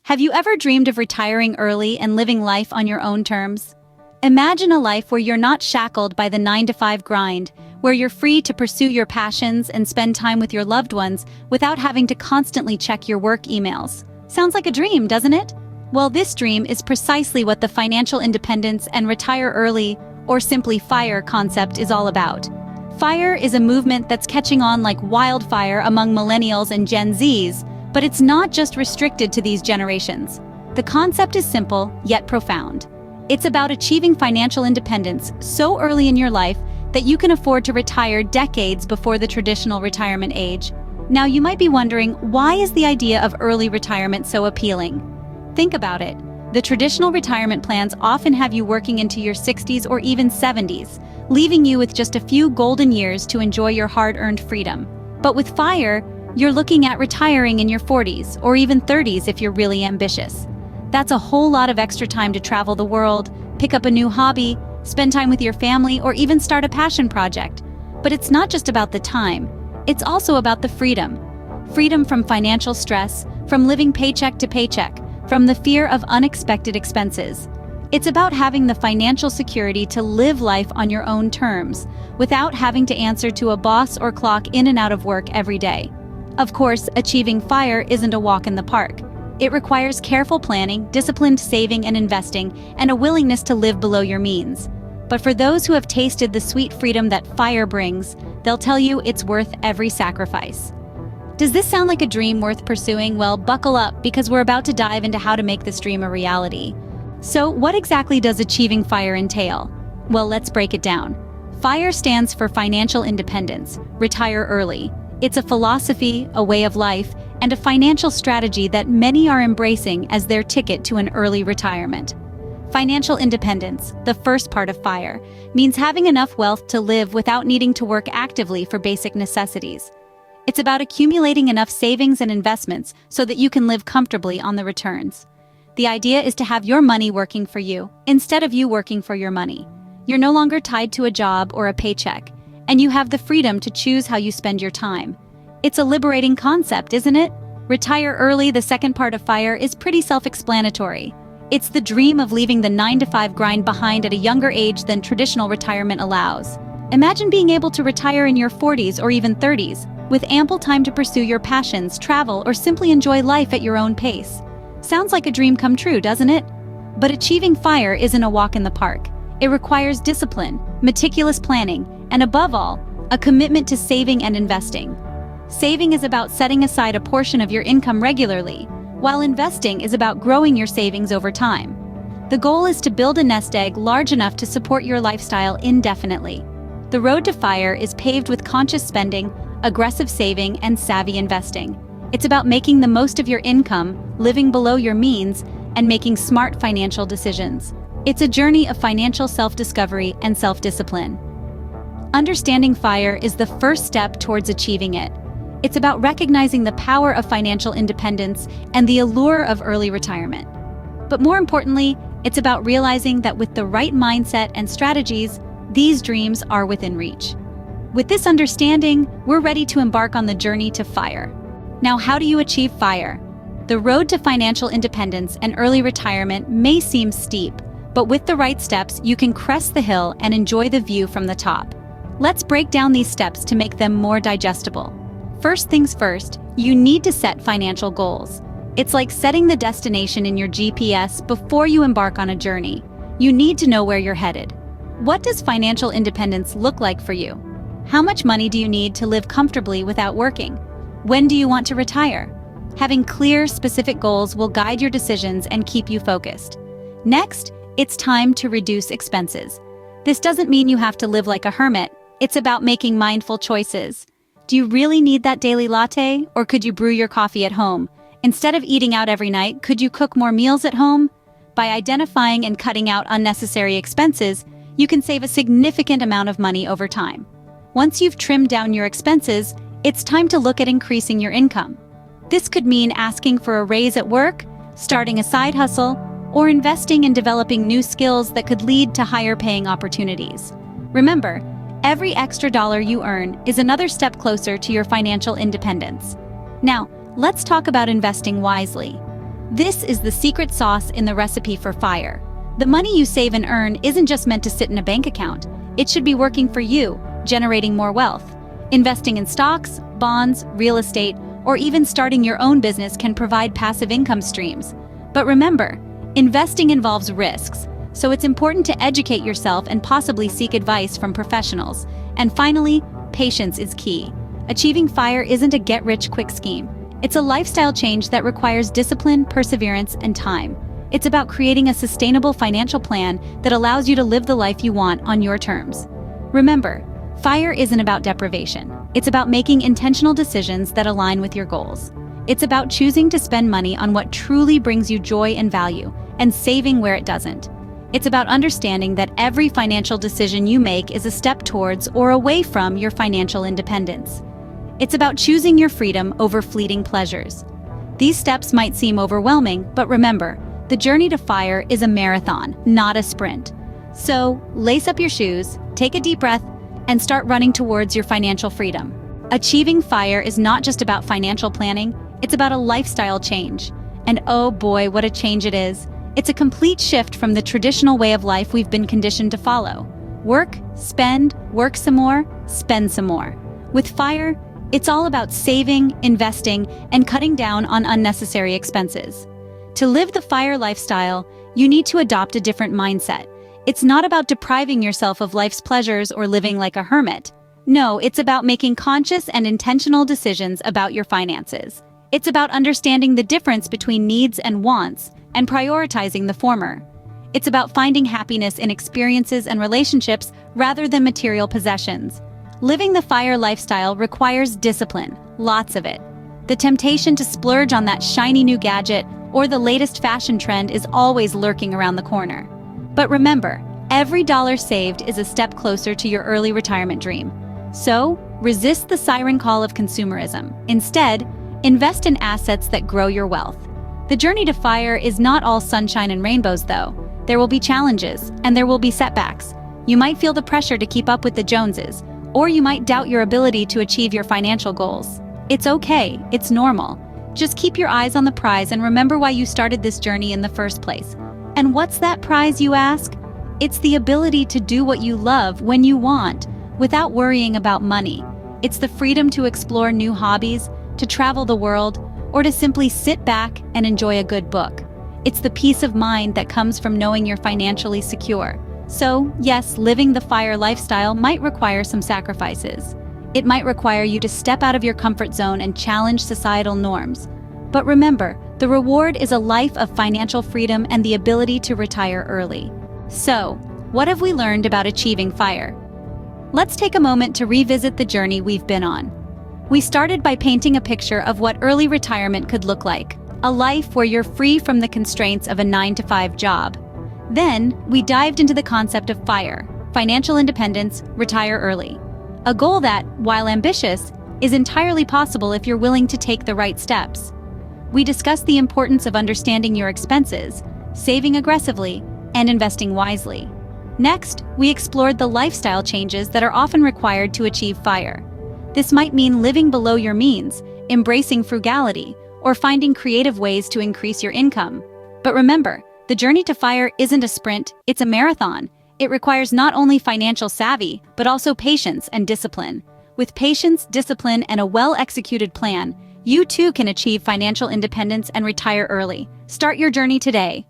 Have you ever dreamed of retiring early and living life on your own terms? Imagine a life where you're not shackled by the 9-to-5 grind, where you're free to pursue your passions and spend time with your loved ones without having to constantly check your work emails. Sounds like a dream, doesn't it? Well, this dream is precisely what the financial independence and retire early, or simply FIRE concept is all about. FIRE is a movement that's catching on like wildfire among millennials and Gen Zs, but it's not just restricted to these generations. The concept is simple, yet profound. It's about achieving financial independence so early in your life that you can afford to retire decades before the traditional retirement age. Now, you might be wondering, why is the idea of early retirement so appealing? Think about it. The traditional retirement plans often have you working into your 60s or even 70s, leaving you with just a few golden years to enjoy your hard-earned freedom. But with FIRE, you're looking at retiring in your 40s or even 30s if you're really ambitious. That's a whole lot of extra time to travel the world, pick up a new hobby, spend time with your family, or even start a passion project. But it's not just about the time, it's also about the freedom. Freedom from financial stress, from living paycheck to paycheck, from the fear of unexpected expenses. It's about having the financial security to live life on your own terms, without having to answer to a boss or clock in and out of work every day. Of course, achieving FIRE isn't a walk in the park. It requires careful planning, disciplined saving and investing, and a willingness to live below your means. But for those who have tasted the sweet freedom that FIRE brings, they'll tell you it's worth every sacrifice. Does this sound like a dream worth pursuing? Well, buckle up, because we're about to dive into how to make this dream a reality. So, what exactly does achieving FIRE entail? Well, let's break it down. FIRE stands for Financial Independence, Retire Early. It's a philosophy, a way of life, and a financial strategy that many are embracing as their ticket to an early retirement. Financial independence, the first part of FIRE, means having enough wealth to live without needing to work actively for basic necessities. It's about accumulating enough savings and investments so that you can live comfortably on the returns. The idea is to have your money working for you, instead of you working for your money. You're no longer tied to a job or a paycheck, and you have the freedom to choose how you spend your time. It's a liberating concept, isn't it? Retire early, the second part of FIRE, is pretty self-explanatory. It's the dream of leaving the 9-to-5 grind behind at a younger age than traditional retirement allows. Imagine being able to retire in your 40s or even 30s, with ample time to pursue your passions, travel, or simply enjoy life at your own pace. Sounds like a dream come true, doesn't it? But achieving FIRE isn't a walk in the park. It requires discipline, meticulous planning, and above all, a commitment to saving and investing. Saving is about setting aside a portion of your income regularly, while investing is about growing your savings over time. The goal is to build a nest egg large enough to support your lifestyle indefinitely. The road to FIRE is paved with conscious spending, aggressive saving, and savvy investing. It's about making the most of your income, living below your means, and making smart financial decisions. It's a journey of financial self-discovery and self-discipline. Understanding FIRE is the first step towards achieving it. It's about recognizing the power of financial independence and the allure of early retirement. But more importantly, it's about realizing that with the right mindset and strategies, these dreams are within reach. With this understanding, we're ready to embark on the journey to FIRE. Now, how do you achieve FIRE? The road to financial independence and early retirement may seem steep, but with the right steps, you can crest the hill and enjoy the view from the top. Let's break down these steps to make them more digestible. First things first, you need to set financial goals. It's like setting the destination in your GPS before you embark on a journey. You need to know where you're headed. What does financial independence look like for you? How much money do you need to live comfortably without working? When do you want to retire? Having clear, specific goals will guide your decisions and keep you focused. Next, it's time to reduce expenses. This doesn't mean you have to live like a hermit. It's about making mindful choices. Do you really need that daily latte, or could you brew your coffee at home? Instead of eating out every night, could you cook more meals at home? By identifying and cutting out unnecessary expenses, you can save a significant amount of money over time. Once you've trimmed down your expenses, it's time to look at increasing your income. This could mean asking for a raise at work, starting a side hustle, or investing in developing new skills that could lead to higher-paying opportunities. Remember, every extra dollar you earn is another step closer to your financial independence. Now, let's talk about investing wisely. This is the secret sauce in the recipe for FIRE. The money you save and earn isn't just meant to sit in a bank account. It should be working for you, generating more wealth. Investing in stocks, bonds, real estate, or even starting your own business can provide passive income streams. But remember, investing involves risks, so it's important to educate yourself and possibly seek advice from professionals. And finally, patience is key. Achieving FIRE isn't a get-rich-quick scheme. It's a lifestyle change that requires discipline, perseverance, and time. It's about creating a sustainable financial plan that allows you to live the life you want on your terms. Remember, FIRE isn't about deprivation. It's about making intentional decisions that align with your goals. It's about choosing to spend money on what truly brings you joy and value, and saving where it doesn't. It's about understanding that every financial decision you make is a step towards or away from your financial independence. It's about choosing your freedom over fleeting pleasures. These steps might seem overwhelming, but remember, the journey to FIRE is a marathon, not a sprint. So, lace up your shoes, take a deep breath, and start running towards your financial freedom. Achieving FIRE is not just about financial planning, it's about a lifestyle change. And oh boy, what a change it is. It's a complete shift from the traditional way of life we've been conditioned to follow. Work, spend, work some more, spend some more. With FIRE, it's all about saving, investing, and cutting down on unnecessary expenses. To live the FIRE lifestyle, you need to adopt a different mindset. It's not about depriving yourself of life's pleasures or living like a hermit. No, it's about making conscious and intentional decisions about your finances. It's about understanding the difference between needs and wants and prioritizing the former. It's about finding happiness in experiences and relationships rather than material possessions. Living the FIRE lifestyle requires discipline, lots of it. The temptation to splurge on that shiny new gadget or the latest fashion trend is always lurking around the corner. But remember, every dollar saved is a step closer to your early retirement dream. So, resist the siren call of consumerism. Instead, invest in assets that grow your wealth. The journey to FIRE is not all sunshine and rainbows, though. There will be challenges, and there will be setbacks. You might feel the pressure to keep up with the Joneses, or you might doubt your ability to achieve your financial goals. It's okay, it's normal. Just keep your eyes on the prize and remember why you started this journey in the first place. And what's that prize, you ask? It's the ability to do what you love when you want, without worrying about money. It's the freedom to explore new hobbies, to travel the world, or to simply sit back and enjoy a good book. It's the peace of mind that comes from knowing you're financially secure. So, yes, living the FIRE lifestyle might require some sacrifices. It might require you to step out of your comfort zone and challenge societal norms. But remember, the reward is a life of financial freedom and the ability to retire early. So, what have we learned about achieving FIRE? Let's take a moment to revisit the journey we've been on. We started by painting a picture of what early retirement could look like, a life where you're free from the constraints of a 9-to-5 job. Then, we dived into the concept of FIRE, financial independence, retire early. A goal that, while ambitious, is entirely possible if you're willing to take the right steps. We discussed the importance of understanding your expenses, saving aggressively, and investing wisely. Next, we explored the lifestyle changes that are often required to achieve FIRE. This might mean living below your means, embracing frugality, or finding creative ways to increase your income. But remember, the journey to FIRE isn't a sprint, it's a marathon. It requires not only financial savvy, but also patience and discipline. With patience, discipline, and a well-executed plan, you too can achieve financial independence and retire early. Start your journey today.